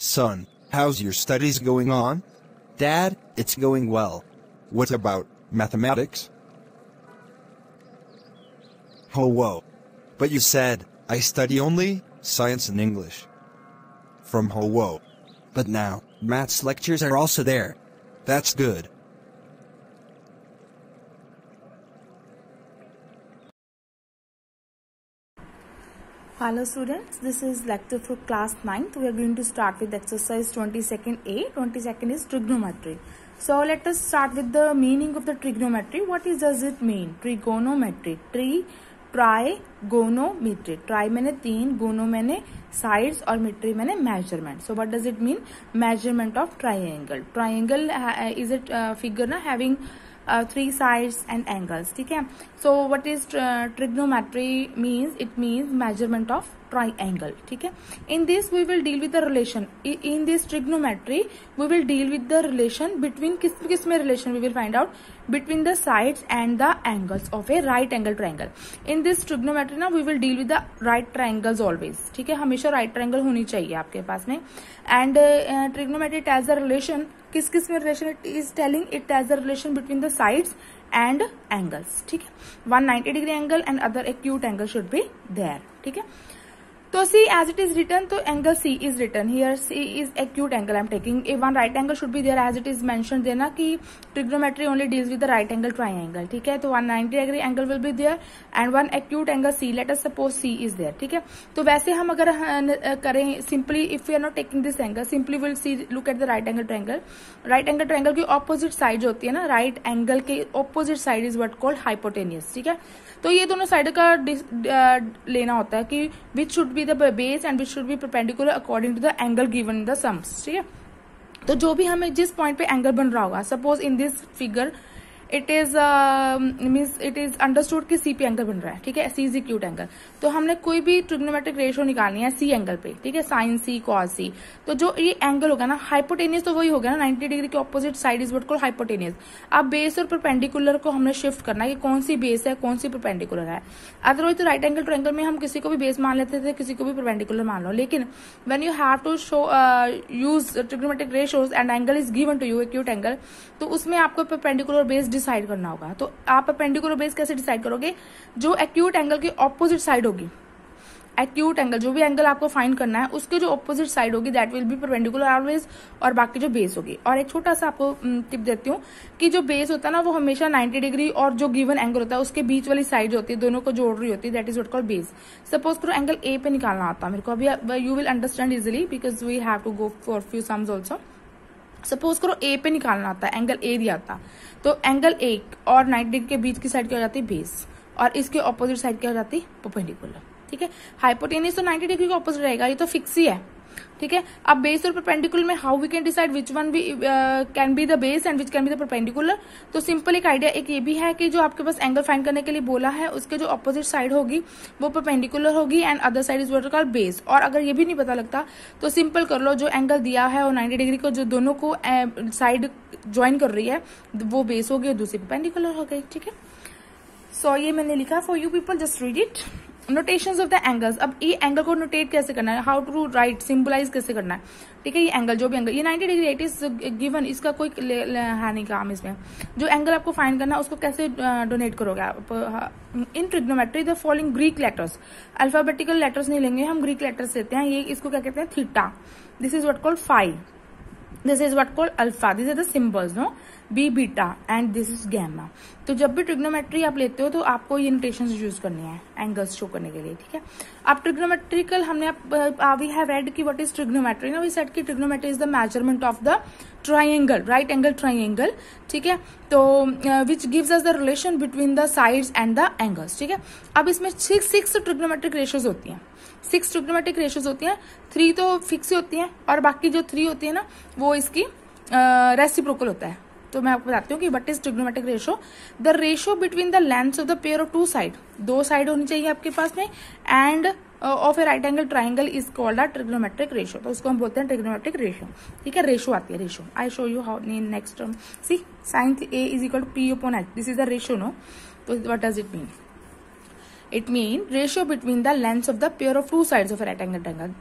Son, how's your studies going on? Dad, it's going well. What about mathematics? Oh, whoa. But you said, I study only science and English. From ho whoa. But now, maths lectures are also there. That's good. Hello students, this is lecture for class 9th. We are going to start with exercise 22nd A. 22nd is trigonometry. So let us start with the meaning of the trigonometry. What does it mean? Trigonometry. Trigonometry. Tri मैंने 3, गोनो मैंने sides और metry मैंने measurement. So what does it mean? Measurement of triangle. Triangle is a figure ना having 3 sides and angles. ठीक है. So what is trigonometry means? It means measurement of triangle. ठीक है. In this we will deal with the relation. In this trigonometry we will deal with the relation between किस में relation we will find out between the sides and the angles of a right angle triangle. In this trigonometry ना we will deal with the right triangles always. ठीक है. हमेशा right triangle होनी चाहिए आपके पास में. And trigonometry tells the relation किस में relation it is telling it tells the relation between the sides and angles. ठीक है. One 90-degree angle and other acute angle should be there. ठीक है. तो see as it is written, तो angle C is written here. C is acute angle I am taking. A one right angle should be there as it is mentioned there ना कि trigonometry only deals with the right angle triangle. ठीक है. तो 190-degree angle will be there and one acute angle C. Let us suppose C is there. ठीक है. तो वैसे हम अगर करें simply if we are not taking this angle, simply we'll see look at the right angle triangle. Right angle triangle की opposite sides होती है ना. Right angle के opposite side is what called hypotenuse. ठीक है. तो ये दोनों साइड का लेना होता है कि which should be the base and which should be perpendicular according to the angle given in the sums. ठीक है. तो जो भी हमें जिस पॉइंट पे एंगल बन रहा होगा, suppose in this figure it is means it is understood कि सी पे एंगल बन रहा है. ठीक है. सी इज एक्यूट एंगल. तो हमने कोई भी ट्रिग्नोमेट्रिक रेशियो निकालनी है सी एंगल पे. ठीक है. साइन सी कॉस सी. तो जो ये एंगल होगा ना हाइपोटेनियस तो वही होगा ना 90 डिग्री के opposite side is what called hypotenuse. अब बेस और परपेंडिकुलर को हमने शिफ्ट करना है कि कौन सी बेस है कौन सी परपेंडिकुलर है. अदरवाइज तो राइट एंगल ट्रायंगल में हम किसी को भी बेस मान लेते थे किसी को भी परपेंडिकुलर मान लो. लेकिन when you have to show use trigonometric ratios and angle is given to you acute angle, तो उसमें आपको परपेंडिकुलर बेस डिसाइड करना होगा. तो आप परपेंडिकुलर बेस कैसे डिसाइड करोगे? जो एक्यूट एंगल की ऑपोजिट साइड होगी, एक्यूट एंगल जो भी एंगल आपको फाइंड करना है उसके जो ऑपोजिट साइड होगी that will be perpendicular always, और बाकी जो बेस होगी. और एक छोटा सा आपको टिप देती हूँ कि जो बेस होता है ना वो हमेशा 90 डिग्री और जो गिवन एंगल होता है उसके बीच वाली साइड होती है, दोनों को जोड़ रही होती है, that is what called base. Suppose करो एंगल ए पे निकालना आता है मेरे को. अभी you will understand easily because we have to go for few sums also. Suppose करो ए पे निकालना आता है, एंगल ए दिया था, तो एंगल ए और 90 डिग्री के बीच की साइड क्या हो जाती है? बेस. और इसके ऑपोजिट साइड क्या हो जाती है? परपेंडिकुलर. ठीक है. हाइपोटेनियस तो 90 डिग्री के ऑपोजिट रहेगा, ये तो फिक्स ही है. ठीक है. अब बेस और परपेंडिकुलर में how we can decide which one भी can be the base and which can be the perpendicular. तो सिंपल एक आइडिया एक ये भी है कि जो आपके पास एंगल फाइंड करने के लिए बोला है उसके जो ऑपोजिट साइड होगी वो परपेंडिकुलर होगी and other side is what called base. और अगर ये भी नहीं पता लगता तो सिंपल कर लो, जो एंगल दिया है और 90 डिग्री को जो दोनों को साइड ज्वाइन कर रही है वो बेस होगी और दूसरी परपेंडिकुलर हो गई. ठीक है. सो ये मैंने लिखा for you people, just read it. Notations of the angles. अब ये एंगल को नोटेट कैसे करना है, हाउ टू राइट सिंबलाइज कैसे करना है. ठीक है. ये एंगल जो भी एंगल ये 90 डिग्री इट इज गिवन, इसका कोई है नहीं काम इसमें. जो एंगल आपको फाइंड करना है उसको कैसे डोनेट करोगे आप. In trigonometry the following Greek letters, alphabetical letters नहीं लेंगे हम, ग्रीक लेटर्स लेते हैं. ये इसको क्या कहते हैं? Theta. This is what called phi. This is what called alpha. This are the symbols no. B beta and this is gamma. तो जब भी ट्रिग्नोमेट्री आप लेते हो तो आपको ये नोटेशंस यूज करनी है एंगल्स शो करने के लिए. ठीक है. अब ट्रिग्नोमेट्रिकल हमने वी हैव रेड की व्हाट इज ट्रिग्नोमेट्री. ना वी सेड की trigonometry is the measurement of the triangle, right angle triangle. ठीक है. तो which gives us the relation between the sides and the angles. ठीक है. अब इसमें 6 ट्रिग्नोमेट्रिक रेशियोज होती हैं. 6 ट्रिग्नोमेट्रिक रेशियोज होती हैं. 3 तो फिक्स होती हैं और बाकी जो 3 होती है ना वो इसकी रेसिप्रोकल होता है. तो मैं आपको बताती हूँ कि what is trigonometric ratio. The ratio between the lengths of the pair of 2 side, 2 side होनी चाहिए आपके पास में, end of A right angle triangle is called a trigonometric ratio. तो उसको हम बोलते हैं ट्रिग्नोमेट्रिक रेशियो. ठीक है. रेशियो आती है ratio. I show you how in next term. See sine A is equal to P upon H. This is the ratio no. तो what does it mean? It means ratio between the lengths of the pair of 2 sides of a right angle triangle.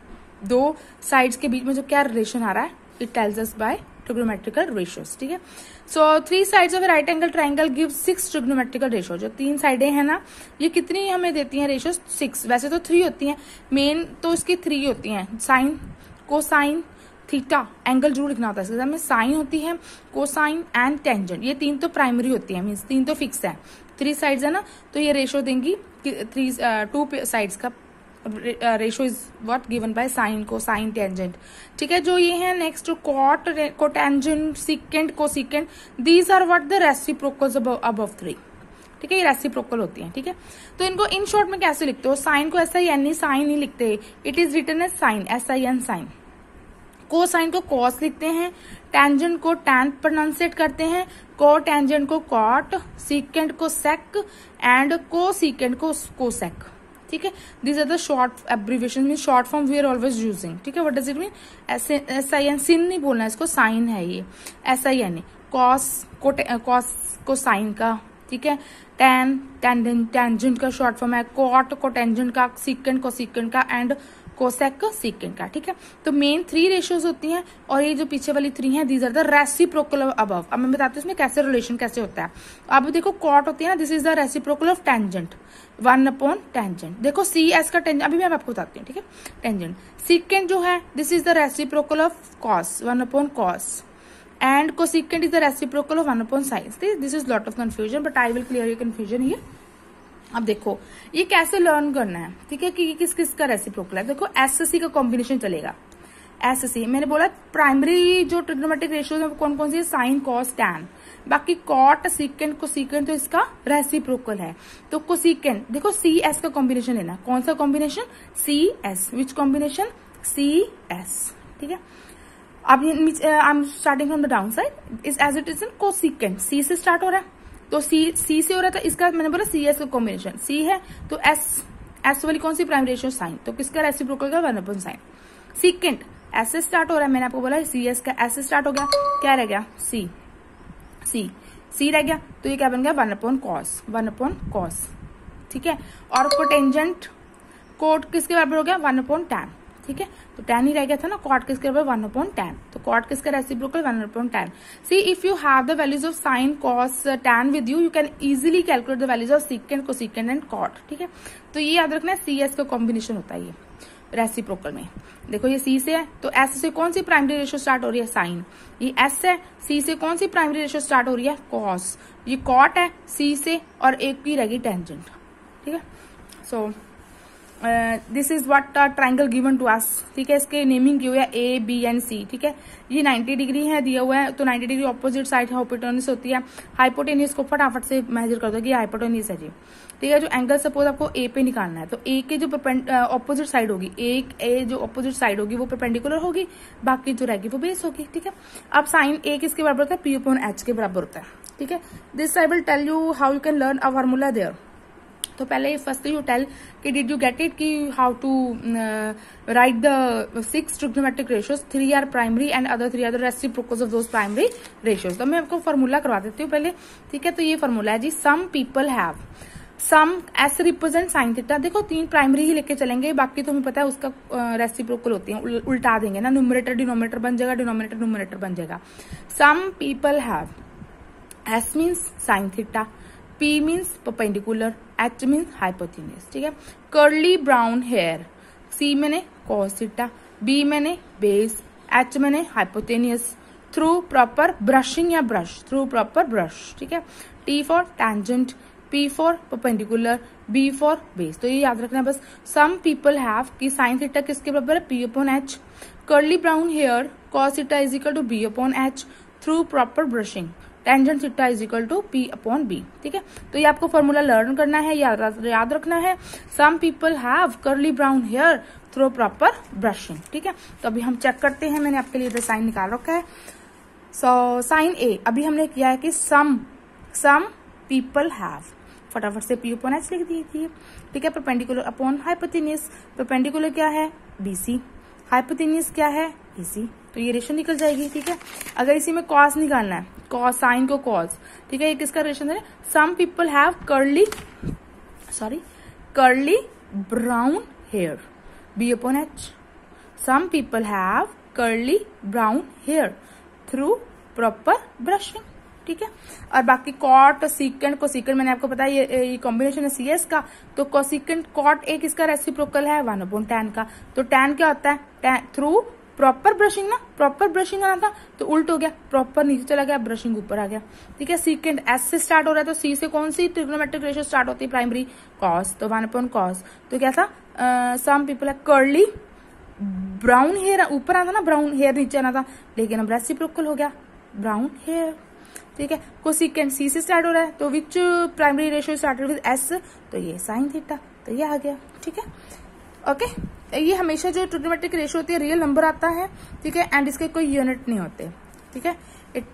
दो sides के बीच में जो क्या relation आ रहा है, it tells us by trigonometrical ratios, ठीक है। So 3 sides of right angle triangle give 6 trigonometrical ratio. जो 3 साइडें हैं ना, ये कितनी हमें देती हैं रेशियोज? 6। वैसे तो 3 होती हैं, मेन तो इसकी 3 होती हैं, साइन, कोसाइन, थीटा। एंगल जरूर लिखना होता है इसके में, साइन होती है, कोसाइन एंड टेंजेंट। ये 3 तो प्राइमरी होती है, मीन्स 3 तो फिक्स है। 3 साइड्स है ना, तो ये रेशियो देंगी 2 साइड्स का ratio is what given by sine, cosine, tangent, ठीक है। जो ये है next, cot, cotangent, secant, cosecant, these are what the reciprocals above 3, ठीक है। ये रेसिप्रोकल होती है, ठीक है। तो इनको इन शॉर्ट में कैसे लिखते हो? साइन को SIN साइन नहीं लिखते, it is written as sine, SIN sine. Cosine को कॉस लिखते हैं, टेंजेंट को टैन प्रोनाउंसिएट करते हैं, को टेंजेंट को कॉट, सीकेंट को सेक एंड को सीकेंट को कोसेक, ठीक है। These are the short abbreviation, mean short form we are always using, ठीक है। What does it mean? SIN, sin नहीं बोलना है इसको, साइन है ये, SIN। कॉस को साइन का, ठीक है। टेंजेंट का शॉर्ट फॉर्म है, कॉट को टेंजेंट का, सीकेंट को सीकेंट का एंड कोसेक सीकेंट का, ठीक है। तो मेन 3 रेशियोज होती हैं, और ये जो पीछे वाली 3 हैं, these are the reciprocal above. अब मैं बताती हूँ इसमें कैसे रिलेशन कैसे होता है। अब देखो कॉट होती है ना, this is the reciprocal of tangent, 1 tangent. देखो CS का टेंजेंट अभी मैं आपको बताती हूँ, ठीक है। टेंजेंट सीकेंट जो है, this is the reciprocal of cos, 1 cos, and cosecant is the reciprocal of 1 sine. This is lot of confusion, but I will clear your confusion here. अब देखो ये कैसे लर्न करना है, ठीक है, कि किस किस का रेसिप्रोकल है। देखो SC का कॉम्बिनेशन चलेगा। SC मैंने बोला प्राइमरी जो ट्रिग्नोमेट्रिक रेशियोज है कौन कौन सी है? Sine, cos, tan. बाकी कॉट, सीकेंट, कोसीकेंट तो इसका रेसिप्रोकल है। तो कोसीकेंट देखो CS का कॉम्बिनेशन लेना। कौन सा combination? CS। Which combination? CS, ठीक है। अब I am starting from the down side, is as it is in cosecant, C से स्टार्ट हो रहा है, तो C से हो रहा था, इसका मैंने बोला CS का कॉम्बिनेशन C है, तो S वाली कौन सी प्राइमरी रेशियो? साइन, तो किसका रेसिप्रोकल का? 1 साइन। सीकेंट S से स्टार्ट हो रहा है, मैंने आपको बोला CS का S से स्टार्ट हो गया, क्या रह गया? C रह गया, तो ये क्या बन गया? 1 कॉस, ठीक है। और कोटेंजेंट कोट किसके बराबर हो गया? 1 टैन, ठीक है। तो टैन ही रह गया था ना, कॉट किसके बराबर? 1 टैन, तो कॉट किसका reciprocal? 1 tan. See if you have the values of sine, cos, tan with you can easily calculate the values of secant, cosecant and cot, ठीक है। तो ये याद रखना है, CS का कॉम्बिनेशन होता है ये रेसिप्रोकल में। देखो ये C से है, तो S से कौन सी प्राइमरी रेशियो स्टार्ट हो रही है? साइन। ये S है, C से कौन सी प्राइमरी रेशियो स्टार्ट हो रही है? कॉस। ये कॉट है C से, और एक की रहेगी टेंजेंट, ठीक है। So this is what triangle given to us, ठीक है। इसके नेमिंग की हुई है A, B एंड C, ठीक है। ये 90 डिग्री है दिया हुआ है, तो 90 डिग्री ऑपोजिट साइड हाइपोटेन्यूज होती है। हाइपोटेन्यूज को फटाफट से मेजर कर दो कि हाइपोटेन्यूज है जी, ठीक है। जो एंगल सपोज आपको A पे निकालना है, तो A के जो ऑपोजिट साइड होगी, A जो ऑपोजिट साइड होगी वो परपेंडिकुलर होगी, बाकी जो रहेगी वो बेस होगी, ठीक है। अब साइन A किसके बराबर होता है? P/H के बराबर होता है, ठीक है। This I will tell you how you can learn a formula there. तो पहले फर्स्ट यू टेल कि डिड यू गेट इट कि how to write the 6 trigonometric ratios, 3 are primary and other 3 are the reciprocals of those primary ratios. तो मैं आपको formula करवा देती हूँ पहले, ठीक है। तो ये फॉर्मूला है जी, some people have, some S represent sine theta. देखो 3 प्राइमरी ही लेके चलेंगे, बाकी तुम्हें पता है उसका रेसिप्रोकल होती है, उल्टा देंगे ना, न्यूमरेटर डिनोमिनेटर बन जाएगा, डिनोमिनेटर न्यूमरेटर बन जाएगा। Some people have, S means sine theta, P means perpendicular, H means hypotenuse, ठीक है। कर्ली ब्राउन हेयर, C मैंने कॉस थीटा, B मैंने बेस, H मैंने हाइपोटेन्यूज, थ्रू प्रॉपर ब्रशिंग या ब्रश, थ्रू प्रॉपर ब्रश, ठीक है। T for tangent, P for perpendicular, B for base. तो ये याद रखना है बस। सम पीपल हैव कि साइन थीटा किसके बराबर है? P/H। Curly brown hair, cos theta is equal to B/H, through proper brushing, tangent theta is equal to P/B, ठीक है। तो ये आपको फॉर्मूला लर्न करना है, याद रखना है। Some people have curly brown hair through proper brushing, ठीक है। तो अभी हम चेक करते हैं, मैंने आपके लिए इधर साइन निकाल रखा है। सो साइन A अभी हमने किया है कि सम पीपल हैव, फटाफट से P/H लिख दीजिए, ठीक है। परपेंडिकुलर अपॉन हाइपोटेन्यूज, परपेंडिकुलर क्या है? BC, हाइपोटेन्यूज क्या है? AC। तो ये रेशियो निकल जाएगी, ठीक है। अगर इसी में कॉस निकालना है, कॉस, साइन को कॉस, ठीक है। ये किसका रेशियो है? Some people have curly brown hair, B/H, some people have curly brown hair through proper brushing. ठीक है, और बाकी कॉट सीकेंट, कोसिकेंट मैंने आपको बताया ये कॉम्बिनेशन है सीएस का, तो कोसिकेंट कॉट एक इसका रेसिप्रोकल है 1/tan का। तो tan क्या होता है, थ्रू प्रॉपर ब्रशिंग ना, प्रॉपर ब्रशिंग आना था तो उल्ट हो गया, प्रॉपर नीचे चला गया, ब्रशिंग ऊपर आ गया। ठीक है, सीकेंट एस से स्टार्ट हो रहा है, तो सी से कौन सी ट्रिग्नोमेट्रिक रेशियो स्टार्ट होती है, प्राइमरी कॉस, तो 1/cos। तो क्या था, सम पीपल है कर्ली ब्राउन हेयर, ऊपर आता ना ब्राउन हेयर, नीचे आना था, लेकिन अब रेसिप्रोकल हो गया ब्राउन हेयर। ठीक है, कोसिकेंट सी से स्टार्ट हो रहा है, तो which primary ratio started with S, तो ये साइन थीटा, तो ये आ गया। ठीक है, ओके, ये हमेशा जो ट्रिग्नोमेट्रिक रेशियो होती है रियल नंबर आता है। ठीक है, एंड इसके कोई यूनिट नहीं होते। ठीक है,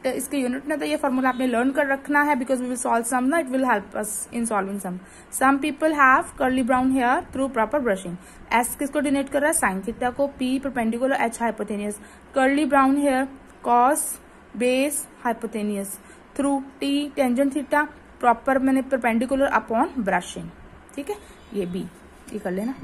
इसके यूनिट नहीं होता, ये फॉर्मूला आपने लर्न कर रखना है, because we will solve some ना, it will help us in solving some. Some people have curly brown hair through proper brushing. S किसको डिनोट कर रहा है, साइन थीटा को, P perpendicular, H hypotenuse, curly brown hair, cos base hypotenuse, through T tangent theta, proper मैंने perpendicular upon brushing. ठीक है, ये B, ये कर लेना।